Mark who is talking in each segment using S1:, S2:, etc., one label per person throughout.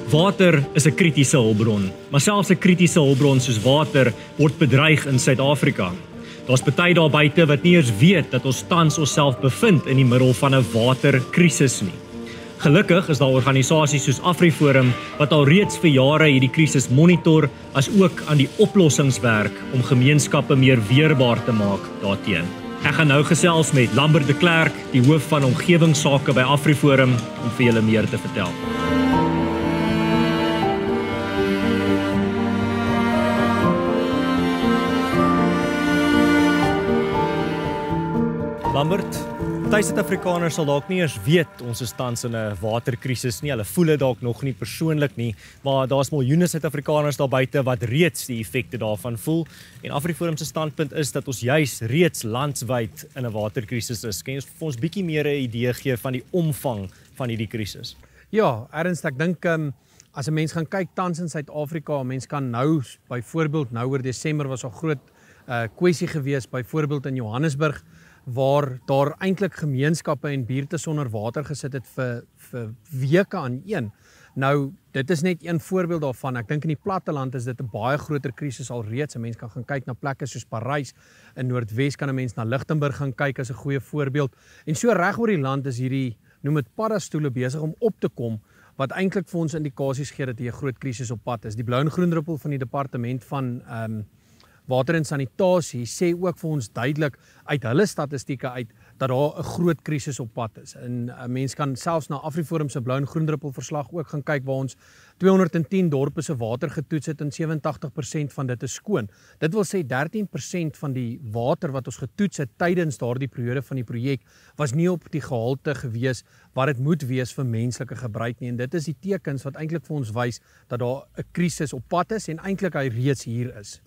S1: Water is 'n kritiese hulpbron, maar selfs 'n kritiese hulpbron soos water word bedreig in Suid-Afrika. Daar's party daar buite wat nie eens weet dat ons tans onsself bevind in die middel van 'n waterkrisis nie. Gelukkig is daar organisasies soos AfriForum wat al reeds vir jare hierdie krisis monitor, as ook aan die oplossingswerk om gemeenskappe meer weerbaar te maak daarteen. Ek gaan nou gesels met Lambert de Klerk, die hoof van omgewingsake by AfriForum, om vir julle meer te vertel. Lambert, Suid-Afrikaners sal dalk nie eers weet ons is tans in 'n waterkrisis nie. Hulle voel dit dalk nog nie persoonlik nie, maar daar's miljoene Suid-Afrikaners daar buite wat reeds die effekte daarvan voel. En AfriForum se standpunt is dat ons juis reeds landwyd in 'n waterkrisis is. Kan jy vir ons bietjie meer 'n idee gee van die omvang van hierdie krisis?
S2: Ja, Ernst, ek dink as 'n mens gaan kyk tans in Suid-Afrika, mens kan nou byvoorbeeld nou oor Desember was 'n groot kwessie gewees, byvoorbeeld in Johannesburg, waar daar eintlik gemeenskappe en buurte sonder water gesit het vir weke aan een. Nou, dit is net een voorbeeld daarvan. Ek dink in die platteland is dit 'n baie groter krisis alreeds. 'n Mens kan gaan kyk na plekke soos Parys, in Noordwes kan 'n mens na Lichtenburg gaan kyk as 'n goeie voorbeeld. En so reg oor die land is hierdie, noem dit paddastoele, besig om op te kom, wat eintlik vir ons indikasies gee dat hier 'n groot krisis op pad is. Die blou en groen druppel van die departement van Water en Sanitasie sê ook vir ons duidelik uit hulle statistieke uit dat daar 'n groot krisis op pad is. En mens kan selfs na AfriForum se blou en groen druppel verslag ook gaan kyk waar ons 210 dorpe se water getoets het en 87% van dit is skoon. Dit wil sê 13% van die water wat ons getoets het tydens daardie periode van die projek was nie op die gehalte gewees wat dit moet wees vir menslike gebruik nie. En dit is die tekens wat eintlik vir ons wys dat daar 'n krisis op pad is en eintlik hy reeds hier is.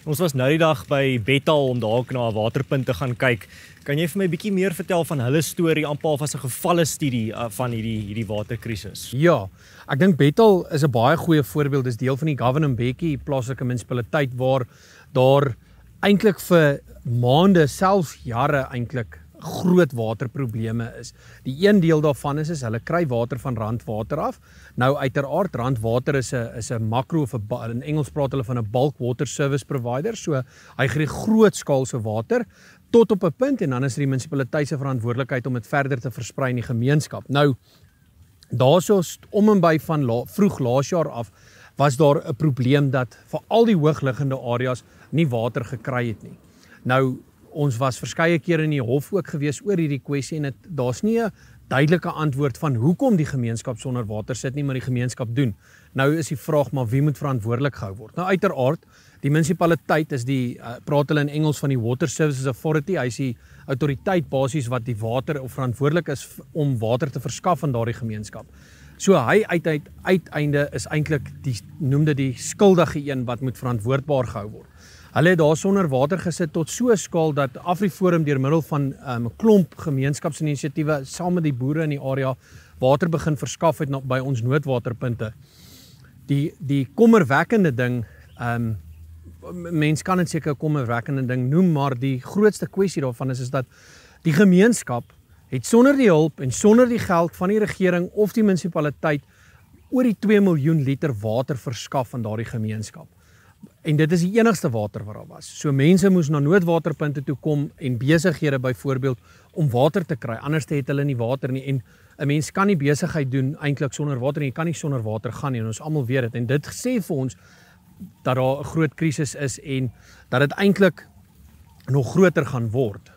S1: Ons was nou die dag by Bethal om dalk na 'n waterpunt te gaan kyk. Kan jy vir my bietjie meer vertel van hulle storie, amper as 'n gevalle studie van hierdie waterkrisis?
S2: Ja, ek dink Bethal is 'n baie goeie voorbeeld. Dis deel van die Govan Mbeki plaaslike munisipaliteit waar daar eintlik vir maande, selfs jare eintlik groot waterprobleme is. Die een deel daarvan is hulle kry water van Randwater af. Nou uiteraard Randwater is 'n makro of in Engels praat hulle van 'n bulk water service provider. So hy gee groot skaalse water tot op 'n punt en dan is die munisipaliteit se verantwoordelikheid om dit verder te versprei in die gemeenskap. Nou daarsoos om en by van vroeg laas jaar af was daar 'n probleem dat vir al die hoogliggende areas nie water gekry het nie. Nou ons was verskeie kere in die hof ook gewees oor hierdie kwessie en daar's nie 'n duidelike antwoord van hoekom die gemeenskap sonder water sit nie, maar die gemeenskap doen. Nou is die vraag maar wie moet verantwoordelik gehou word? Nou uiteraard, die munisipaliteit is praat hulle in Engels van die Water Services Authority, hy is die autoriteit basies wat die water of verantwoordelik is om water te verskaf aan daardie gemeenskap. So hy uiteinde is eintlik noemde die skuldige een wat moet verantwoordbaar gehou word. Hulle het daar sonder water gesit tot so 'n skaal dat AfriForum deur middel van 'n klomp gemeenskapsinisiatiewe saam met die boere in die area water begin verskaf het by ons noodwaterpunte. Die kommerwekkende ding, mens kan dit seker 'n kommerwekkende ding noem, maar die grootste kwessie daarvan is dat die gemeenskap het sonder die hulp en sonder die geld van die regering of die munisipaliteit oor die 2 miljoen liter water verskaf aan daardie gemeenskap. En dit is die enigste water wat daar was. So mense moes na noodwaterpunte toe kom en besighede byvoorbeeld om water te kry. Anders het hulle nie water nie. En 'n mens kan nie besigheid doen eintlik sonder water nie. Jy kan nie sonder water gaan nie. En ons almal weet dit. En dit sê vir ons dat daar 'n groot krisis is en dat dit eintlik nog groter gaan word.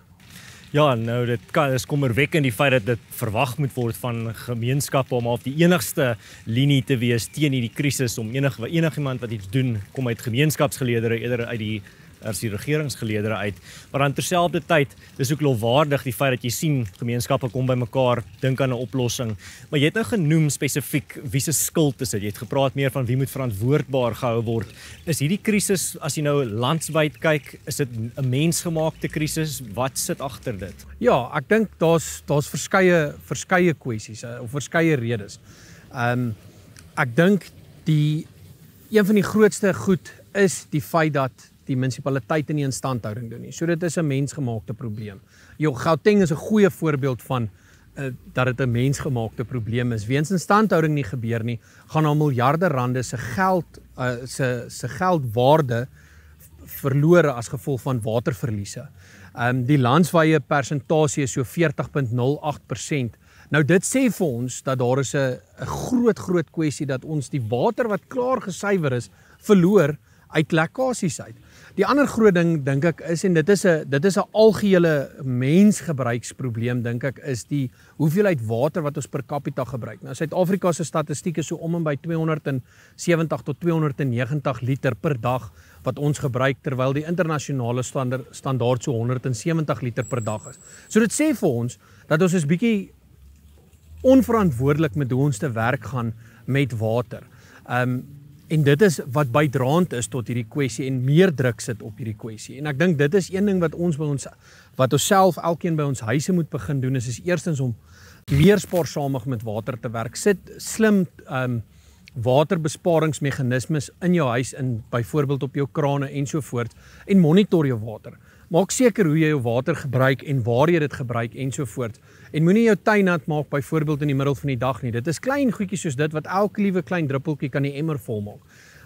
S1: Ja, nou dit is kommerwekkend die feit dat dit verwag moet word van gemeenskappe om op die enigste linie te wees teen hierdie krisis, om enigiemand wat iets doen, kom uit gemeenskapsgeleedere eerder uit die regeringsgeleedere uit. Maar dan terselfdertyd, dis ook lofwaardig die feit dat jy sien gemeenskappe kom bymekaar, dink aan 'n oplossing. Maar jy het nou genoem spesifiek wie se skuld is dit. Jy het gepraat meer van wie moet verantwoordbaar gehou word. Is hierdie krisis, as jy nou landwyd kyk, is dit 'n mensgemaakte krisis? Wat sit agter dit?
S2: Ja, ek dink daar's verskeie kwessies of verskeie redes. Ek dink een van die grootste goed is die feit dat die munisipaliteit nie instandhouding doen nie. So dit is 'n mensgemaakte probleem. Gauteng is 'n goeie voorbeeld van dat dit 'n mensgemaakte probleem is. Weens instandhouding nie gebeur nie, gaan daar miljarde rande se geldwaarde verlore as gevolg van waterverliese. Die landswye persentasie is so 40,08%. Nou dit sê vir ons dat daar is 'n groot kwessie dat ons die water wat klaar gesuiwer is, verloor uit lekkasies uit. Die ander groot ding dink ek is, en dit is 'n algehele mensgebruiksprobleem dink ek, is die hoeveelheid water wat ons per capita gebruik. Nou Suid-Afrika se statistiek is so om en by 270 tot 290 liter per dag wat ons gebruik, terwyl die internasionale standaard so 170 liter per dag is. So dit sê vir ons dat ons is bietjie onverantwoordelik met hoe ons te werk gaan met water. En dit is wat bydraend is tot hierdie kwessie en meer druk sit op hierdie kwessie. En ek dink dit is een ding wat ons self elkeen by ons huise moet begin doen, is eerstens om meer spaarsamig met water te werk. Sit slim waterbesparingsmeganismes in jou huis in, byvoorbeeld op jou krane en so voort, en monitor jou water. Maak seker hoe jy jou water gebruik en waar jy dit gebruik en so voort. En moenie jou tuin nat maak byvoorbeeld in die middel van die dag nie. Dit is klein goedjies soos dit wat elke liewe klein druppeltjie kan die emmer volmaak.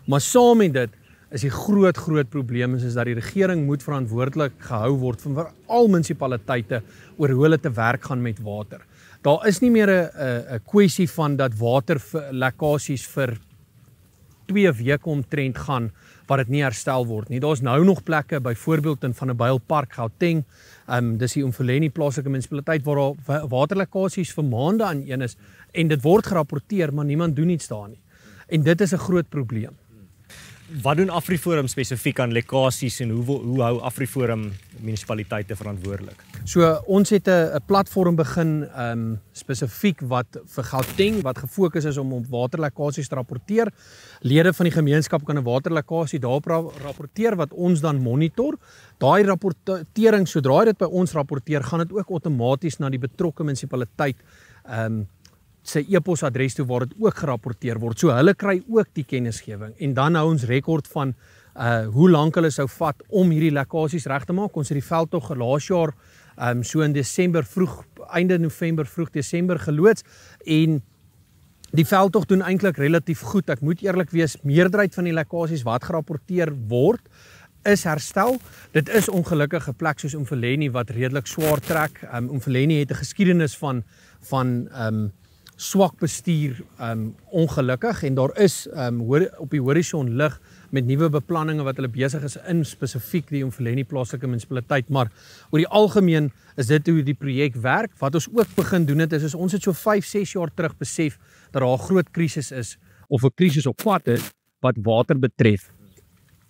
S2: Maar saam met dit is die groot probleem is dat die regering moet verantwoordelik gehou word van al munisipaliteite oor hoe hulle te werk gaan met water. Daar is nie meer 'n kwessie van dat waterlekkasies vir 2 weke omtrent gaan wat dit nie herstel word nie. Daar's nou nog plekke, byvoorbeeld in Vanderbijlpark, Gauteng, dis die Umfuleni plaaslike munisipaliteit waar daar waterlekkasies vir maande aan een is en dit word gerapporteer, maar niemand doen iets daar nie. En dit is 'n groot probleem.
S1: Wat doen AfriForum spesifiek aan lekkasies en hoe hou AfriForum munisipaliteite verantwoordelik?
S2: So ons het 'n platform begin spesifiek wat vir Gauteng wat gefokus is om waterlekkasies te rapporteer. Lede van die gemeenskap kan 'n waterlekkasie daarop rapporteer wat ons dan monitor. Daai rapportering, sodra dit by ons rapporteer, gaan dit ook outomaties na die betrokke munisipaliteit sy e-posadres toe waar dit ook gerapporteer word. So hulle kry ook die kennisgewing en dan hou ons rekord van hoe lank hulle sou vat om hierdie lekkasies reg te maak. Ons het die veldtog laas jaar so in Desember einde November, vroeg Desember geloods en die veldtog doen eintlik relatief goed. Ek moet eerlik wees, meerderheid van die lekkasies wat gerapporteer word is herstel. Dit is ongelukkig 'n plek soos Umfuleni wat redelik swaar trek. Umfuleni het 'n geskiedenis van swak bestuur ongelukkig en daar is op die horison lig met nuwe beplanninge wat hulle besig is in spesifiek die Umfuleni plaaslike munisipaliteit, maar oor die algemeen is dit hoe die projek werk. Wat ons ook begin doen het is ons het so 5-6 jaar terug besef dat daar 'n groot krisis is of 'n krisis op pad is wat water betref.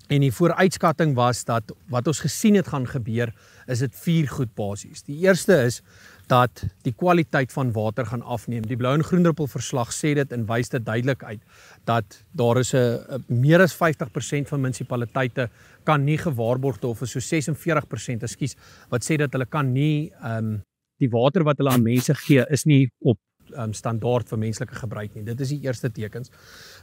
S2: En die vooruitskatting was dat wat ons gesien het gaan gebeur is dit 4 goed basies. Die eerste is dat die kwaliteit van water gaan afneem. Die blou en groen druppel verslag sê dit en wys dit duidelik uit dat daar is 'n meer as 50% van munisipaliteite kan nie gewaarborgde of so 46% ekskuus wat sê dat hulle kan nie die water wat hulle aan mense gee is nie op standaard vir menslike gebruik nie. Dit is die eerste tekens.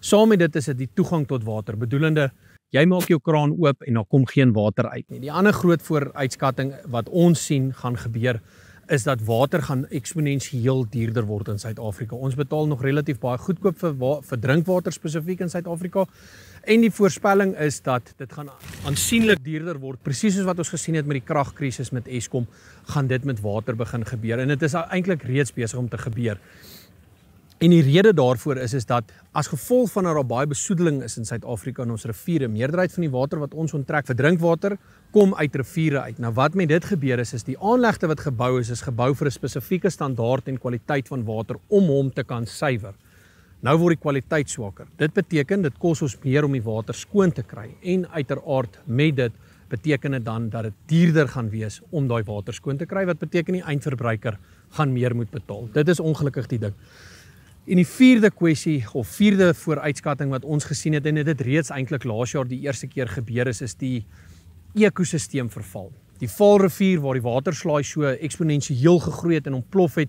S2: Saam met dit is dit die toegang tot water, bedoelende jy maak jou kraan oop en daar kom geen water uit nie. Die ander groot vooruitskatting wat ons sien gaan gebeur is dat water gaan eksponensieel duurder word in Suid-Afrika. Ons betaal nog relatief baie goedkoop vir drinkwater spesifiek in Suid-Afrika en die voorspelling is dat dit gaan aansienlik duurder word. Presies soos wat ons gesien het met die kragkrisis met Eskom, gaan dit met water begin gebeur en dit is eintlik reeds besig om te gebeur. En die rede daarvoor is dat as gevolg van dat daar baie besoedeling is in Suid-Afrika in ons riviere, meerderheid van die water wat ons onttrek vir drinkwater kom uit riviere uit. Nou wat met dit gebeur is die aanlegte wat gebou is gebou vir 'n spesifieke standaard en kwaliteit van water om hom te kan suiwer. Nou word die kwaliteit swakker. Dit beteken dit kos ons meer om die water skoon te kry en uiteraard met dit beteken dit dan dat dit duurder gaan wees om daai water skoon te kry, wat beteken die eindverbruiker gaan meer moet betaal. Dit is ongelukkig die ding. En die vierde kwessie of vierde vooruitskatting wat ons gesien het en dit het reeds eintlik laas jaar die eerste keer gebeur is die ekosisteemverval. Die Vaalrivier waar die waterslaai so eksponensieel gegroei het en ontplof het,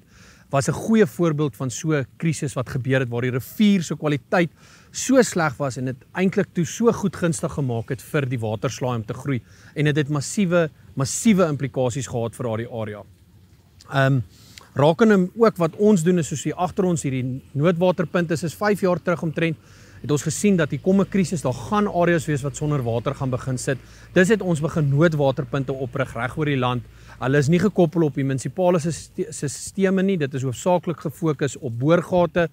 S2: was 'n goeie voorbeeld van so 'n krisis wat gebeur het waar die rivier se kwaliteit so sleg was en dit eintlik toe so goed gunstig gemaak het vir die waterslaai om te groei en dit het massiewe implikasies gehad vir daardie area. Rakende ook wat ons doen is soos hier agter ons hierdie noodwaterpunt is 5 jaar terug omtrent het ons gesien dat hier kom 'n krisis, daar gaan areas wees wat sonder water gaan begin sit. Dis het ons begin noodwaterpunte oprig reg oor die land. Hulle is nie gekoppel op die munisipale sisteme nie, dit is hoofsaaklik gefokus op boorgate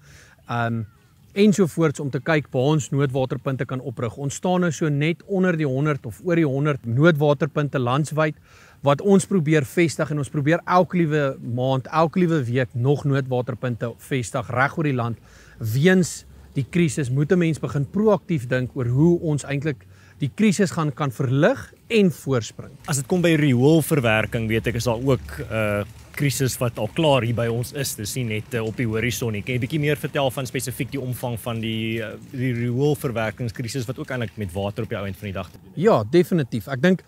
S2: ensovoorts om te kyk waar ons noodwaterpunte kan oprig. Ons staan nou so net onder die 100 of oor die 100 noodwaterpunte landwyd wat ons probeer vestig en ons probeer elke liewe maand, elke liewe week nog noodwaterpunte vestig reg oor die land. Weens die krisis moet 'n mens begin proaktief dink oor hoe ons eintlik die krisis kan verlig en voorspring.
S1: As dit kom by rioolverwerking, weet ek is daar ook krisis wat al klaar hier by ons is. Dis nie net op die horison nie. Kan jy 'n bietjie meer vertel van spesifiek die omvang van die rioolverwerkingskrisis wat ook eintlik met water op die ou end van die dag te doen het?
S2: Ja, definitief. Ek dink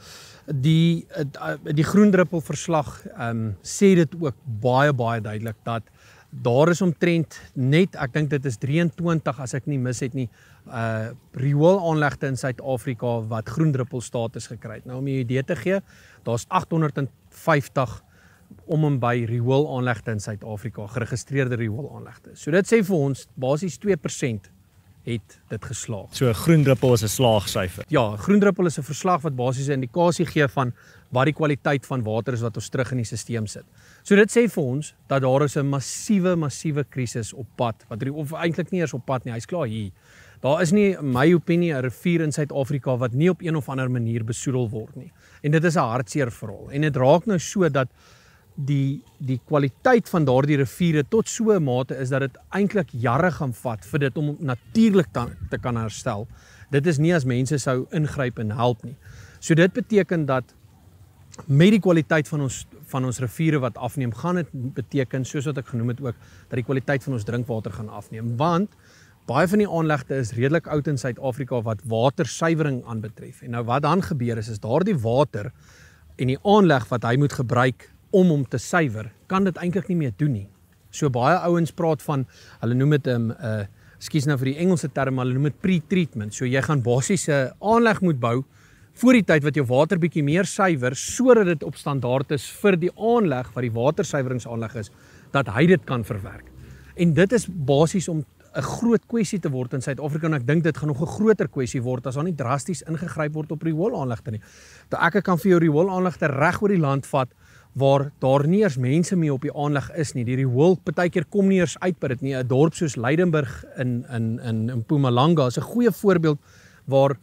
S2: die Groendruppel verslag sê dit ook baie duidelik dat daar is omtrent net, ek dink dit is 23 as ek nie mis het nie, rioolaanlegte in Suid-Afrika wat Groendruppel status gekry het. Nou om 'n idee te gee, daar's 850 om en by rioolaanlegte in Suid-Afrika, geregistreerde rioolaanlegte. So dit sê vir ons basies 2% het dit geslaag.
S1: So Groendruppel is 'n slaagsyfer.
S2: Ja, Groendruppel is 'n verslag wat basies 'n indikasie gee van wat die kwaliteit van water is wat ons terug in die stelsel sit. So dit sê vir ons dat daar is 'n massiewe krisis op pad, of eintlik nie eers op pad nie, hy's klaar hier. Daar is nie, in my opinie, 'n rivier in Suid-Afrika wat nie op een of ander manier besoedel word nie. En dit is 'n hartseer verhaal. En dit raak nou so dat die kwaliteit van daardie riviere tot so 'n mate is dat dit eintlik jare gaan vat vir dit om natuurlik te kan herstel. Dit is nie as mense sou ingryp en help nie. So dit beteken dat met die kwaliteit van ons riviere wat afneem, gaan dit beteken, soos wat ek genoem het ook, dat die kwaliteit van ons drinkwater gaan afneem. Want baie van die aanlegte is redelik oud in Suid-Afrika wat watersuiwering aanbetref. En nou wat dan gebeur is daardie water en die aanleg wat hy moet gebruik om hom te suiwer, kan dit eintlik nie meer doen nie. So baie ouens praat van, hulle noem dit ekskuus nou vir die Engelse term, hulle noem dit pre-treatment. So jy gaan basies 'n aanleg moet bou voor die tyd wat jou water bietjie meer suiwer, sodat dit op standaard is vir die aanleg wat die watersuiweringsaanleg is, dat hy dit kan verwerk. En dit is basies om 'n groot kwessie te word in Suid-Afrika, en ek dink dit gaan nog 'n groter kwessie word as daar nie drasties ingegryp word op rioolaanlegte nie. Ek kan vir jou rioolaanlegte reg oor die land vat waar daar nie eers mense mee op die aanleg is nie. Die riool partykeer kom nie eers uit by dit nie. 'n Dorp soos Leidenburg in Mpumalanga is 'n goeie voorbeeld waar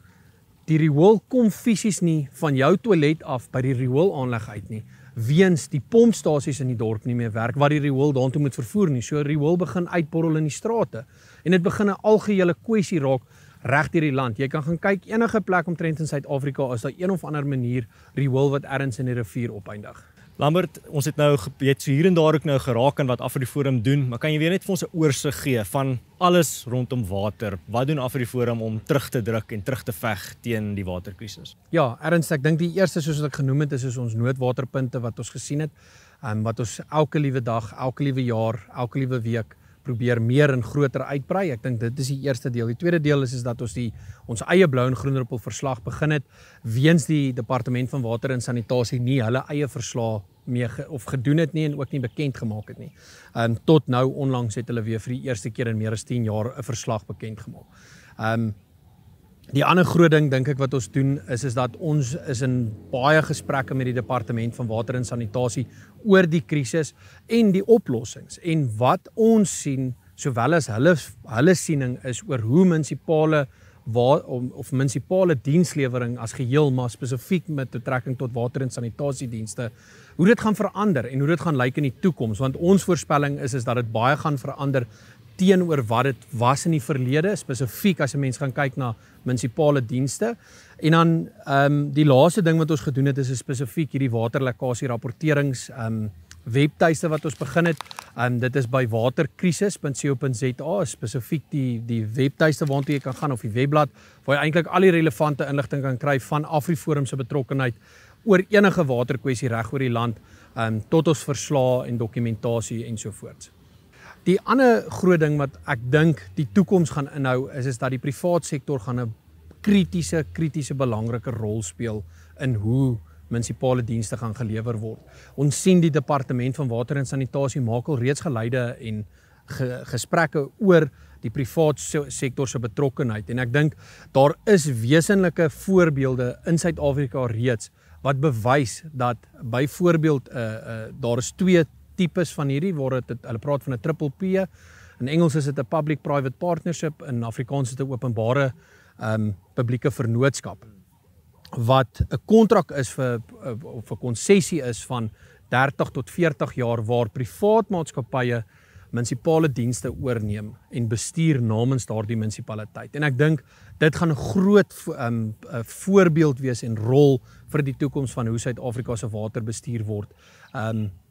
S2: die riool kom fisies nie van jou toilet af by die rioolaanleg uit nie, weens die pompstasies in die dorp nie meer werk wat die riool daartoe moet vervoer nie. So riool begin uitborrel in die strate en dit begin 'n algehele kwessie raak reg deur die land. Jy kan gaan kyk enige plek omtrent in Suid-Afrika as daar een of ander manier riool wat ergens in die rivier opeindig.
S1: Lambert, ons het nou so hier en daar ook nou geraak aan wat AfriForum doen, maar kan jy weer net vir ons 'n oorsig gee van alles rondom water? Wat doen AfriForum om terug te druk en terug te veg teen die waterkrisis?
S2: Ja, Ernst, ek dink die eerste soos wat ek genoem het is ons noodwaterpunte wat ons gesien het, wat ons elke liewe dag, elke liewe jaar, elke liewe week probeer meer en groter uitbrei. Ek dink dit is die eerste deel. Die tweede deel is dat ons eie Blou en Groendruppel verslag begin het weens die Departement van Water en Sanitasie nie hulle eie verslag mee gedoen het nie en ook nie bekend gemaak het nie. Tot nou onlangs het hulle weer vir die eerste keer in meer as 10 jaar 'n verslag bekend gemaak. Die ander groot ding dink ek wat ons doen is dat ons is in baie gesprekke met die Departement van Water en Sanitasie oor die krisis en die oplossings en wat ons sien sowel as hulle siening is oor hoe munisipale dienslewering as geheel, maar spesifiek met betrekking tot water en sanitasiedienste, hoe dit gaan verander en hoe dit gaan lyk in die toekoms, want ons voorspelling is dat dit baie gaan verander teenoor wat dit was in die verlede, spesifiek as 'n mens gaan kyk na munisipale dienste. En dan die laaste ding wat ons gedoen het is spesifiek hierdie waterlekkasie rapporterings webtuiste wat ons begin het. Dit is by waterkrisis.co.za, spesifiek die webtuiste waartoe jy kan gaan of die webblad waar jy eintlik al die relevante inligting kan kry van AfriForum se betrokkenheid oor enige waterkwessie reg oor die land, tot ons verslae en dokumentasie ensovoorts. Die ander groot ding wat ek dink die toekoms gaan inhou is dat die privaat sektor gaan 'n kritiese belangrike rol speel in hoe munisipale dienste gaan gelewer word. Ons sien die Departement van Water en Sanitasie maak al reeds geleide en gesprekke oor die privaat sektor se betrokkenheid en ek dink daar is wesenlike voorbeelde in Suid-Afrika reeds wat bewys dat byvoorbeeld daar is 2 tipes van hierdie waar hulle praat van 'n triple P. In Engels is dit 'n public-private partnership, in Afrikaans is dit 'n openbare publieke vennootskap wat 'n kontrak is of 'n konsessie is van 30 tot 40 jaar waar privaat maatskappye munisipale dienste oorneem en bestuur namens daardie munisipaliteit. En ek dink dit gaan 'n groot voorbeeld wees en rol vir die toekoms van hoe Suid-Afrika se water bestuur word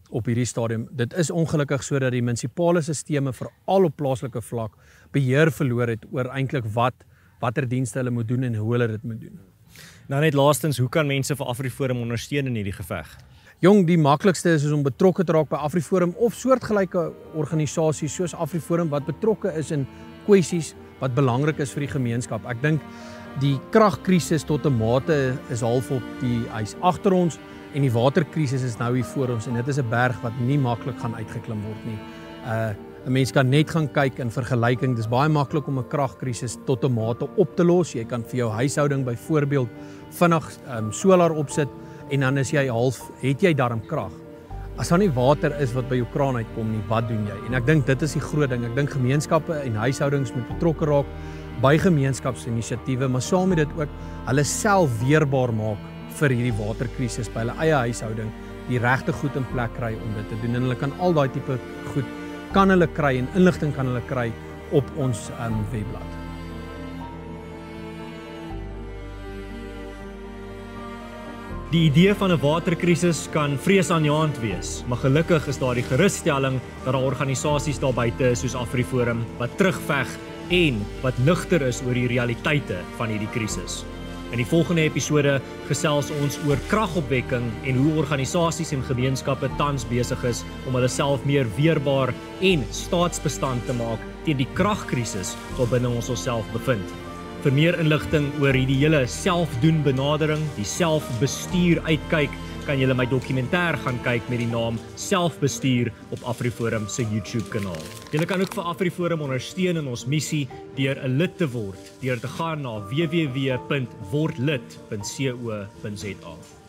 S2: op hierdie stadium. Dit is ongelukkig sodat die munisipale sisteme veral op plaaslike vlak beheer verloor het oor eintlik watter dienste hulle moet doen en hoe hulle dit moet doen.
S1: Nou net laastens, hoe kan mense vir AfriForum ondersteun in hierdie geveg?
S2: Jong, die maklikste is om betrokke te raak by AfriForum of soortgelyke organisasies soos AfriForum wat betrokke is in kwessies wat belangrik is vir die gemeenskap. Ek dink die kragkrisis tot 'n mate is half op hy's agter ons en die waterkrisis is nou hier voor ons en dit is 'n berg wat nie maklik gaan uitgeklim word nie. 'n Mens kan net gaan kyk in vergelyking. Dis baie maklik om 'n kragkrisis tot 'n mate op te los. Jy kan vir jou huishouding byvoorbeeld vinnig solar opsit en dan is jy het jy darm krag. As daar nie water is wat by jou kraan uitkom nie, wat doen jy? En ek dink dit is die groot ding. Ek dink gemeenskappe en huishoudings moet betrokke raak by gemeenskapsinisiatiewe, maar saam met dit ook hulle self weerbaar maak vir hierdie waterkrisis by hulle eie huishouding, die regte goed in plek kry om dit te doen. En hulle kan al daai tipe goed kan hulle kry en inligting kan hulle kry op ons webblad.
S1: Die idee van 'n waterkrisis kan vreesaanjaend wees, maar gelukkig is daar die gerusstelling dat daar organisasies daar buite is soos AfriForum wat terugveg en wat ligter is oor die realiteite van hierdie krisis. In die volgende episode gesels ons oor kragopwekking en hoe organisasies en gemeenskappe tans besig is om hulle self meer weerbaar en staatsbestand te maak teen die kragkrisis waarbinne ons onsself bevind. Vir meer inligting oor hierdie hele selfdoen benadering, die selfbestuur uitkyk, kan julle my dokumentêr gaan kyk met die naam Selfbestuur op AfriForum se YouTube kanaal. Julle kan ook vir AfriForum ondersteun in ons missie deur 'n lid te word, deur te gaan na www.wordlid.co.za.